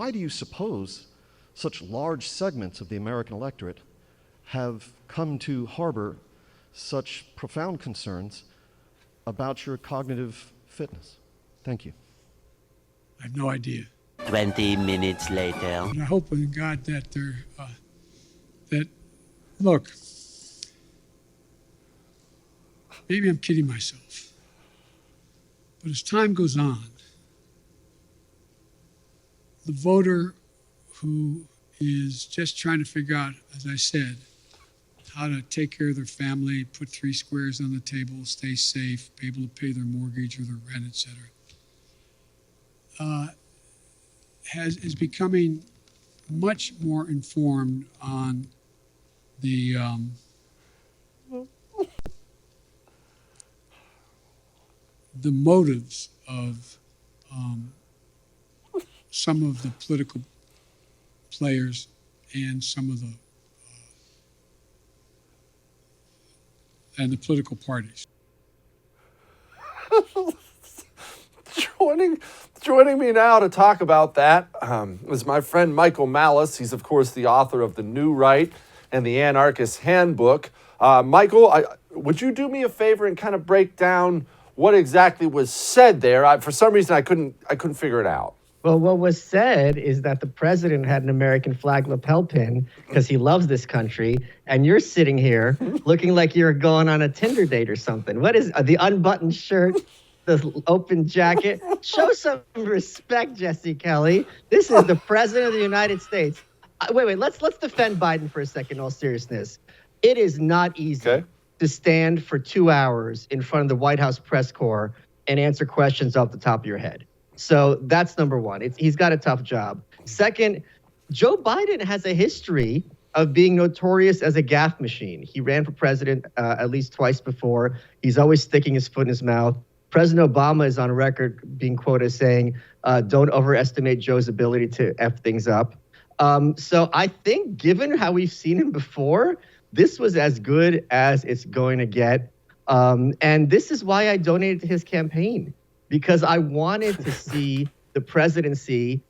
why do you suppose such large segments of the American electorate have come to harbor such profound concerns about your cognitive fitness? Thank you. I have no idea. 20 minutes later. And I hope in God that look, maybe I'm kidding myself, but as time goes on, the voter who is just trying to figure out, as I said, how to take care of their family, put 3 squares on the table, stay safe, be able to pay their mortgage or their rent, etc., is becoming much more informed on the motives of some of the political players and some of the political parties. Joining me now to talk about that is my friend Michael Malice. He's, of course, the author of The New Right and the Anarchist Handbook. Michael, would you do me a favor and kind of break down what exactly was said there? For some reason, I couldn't figure it out. Well, what was said is that the president had an American flag lapel pin because he loves this country, and you're sitting here looking like you're going on a Tinder date or something. What is the unbuttoned shirt, the open jacket? Show some respect, Jesse Kelly. This is the president of the United States. Wait, let's defend Biden for a second, in all seriousness. It is not easy to stand for 2 hours in front of the White House press corps and answer questions off the top of your head. So that's number one. He's got a tough job. Second, Joe Biden has a history of being notorious as a gaffe machine. He ran for president at least twice before. He's always sticking his foot in his mouth. President Obama is on record being quoted as saying, don't overestimate Joe's ability to F things up. So I think given how we've seen him before, this was as good as it's going to get. And this is why I donated to his campaign, because I wanted to see the presidency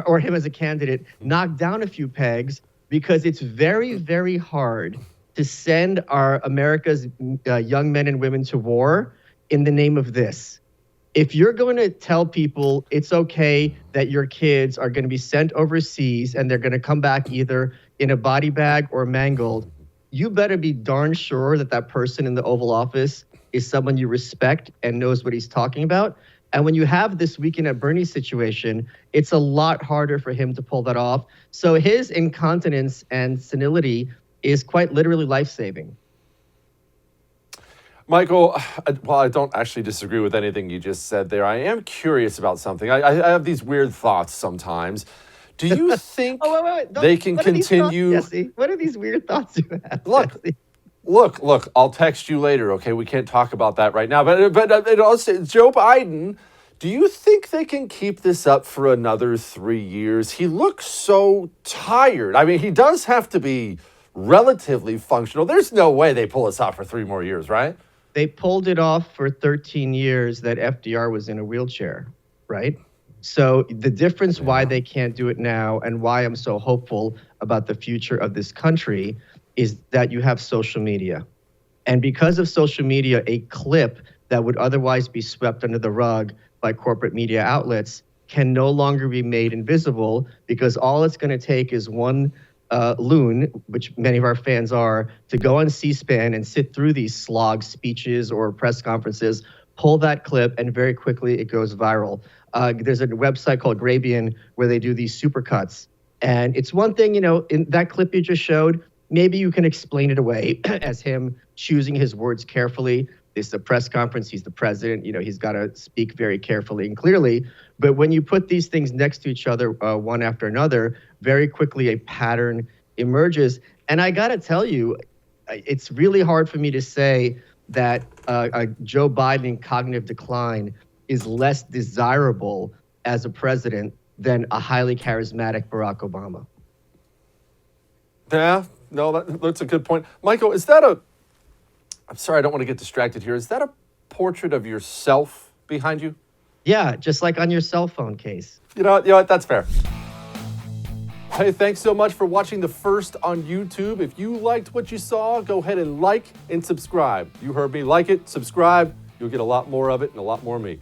or him as a candidate knock down a few pegs, because it's very, very hard to send our America's young men and women to war in the name of this. If you're going to tell people it's okay that your kids are going to be sent overseas and they're going to come back either in a body bag or mangled, you better be darn sure that that person in the Oval Office is someone you respect and knows what he's talking about. And when you have this Weekend at Bernie's situation, it's a lot harder for him to pull that off. So his incontinence and senility is quite literally life-saving. Michael, while I don't actually disagree with anything you just said there, I am curious about something. I have these weird thoughts sometimes. Do you think they can continue? Thoughts, Jesse? What are these weird thoughts you have? Look, I'll text you later, okay? We can't talk about that right now. But also, Joe Biden, do you think they can keep this up for another 3 years? He looks so tired. I mean, he does have to be relatively functional. There's no way they pull this off for 3 more years, right? They pulled it off for 13 years that FDR was in a wheelchair, right? So the difference why they can't do it now and why I'm so hopeful about the future of this country is that you have social media. And because of social media, a clip that would otherwise be swept under the rug by corporate media outlets can no longer be made invisible, because all it's going to take is one loon, which many of our fans are, to go on C-SPAN and sit through these slog speeches or press conferences, pull that clip, and very quickly it goes viral. There's a website called Grabian where they do these supercuts. And it's one thing, in that clip you just showed, maybe you can explain it away as him choosing his words carefully. This is a press conference. He's the president. He's got to speak very carefully and clearly. But when you put these things next to each other, one after another, very quickly a pattern emerges. And I got to tell you, it's really hard for me to say that Joe Biden in cognitive decline is less desirable as a president than a highly charismatic Barack Obama. Yeah, no, that's a good point. Michael, is that I'm sorry, I don't want to get distracted here. Is that a portrait of yourself behind you? Yeah, just like on your cell phone case. You know what? That's fair. Hey, thanks so much for watching the first on YouTube. If you liked what you saw, go ahead and like and subscribe. You heard me. Like it, subscribe. You'll get a lot more of it and a lot more of me.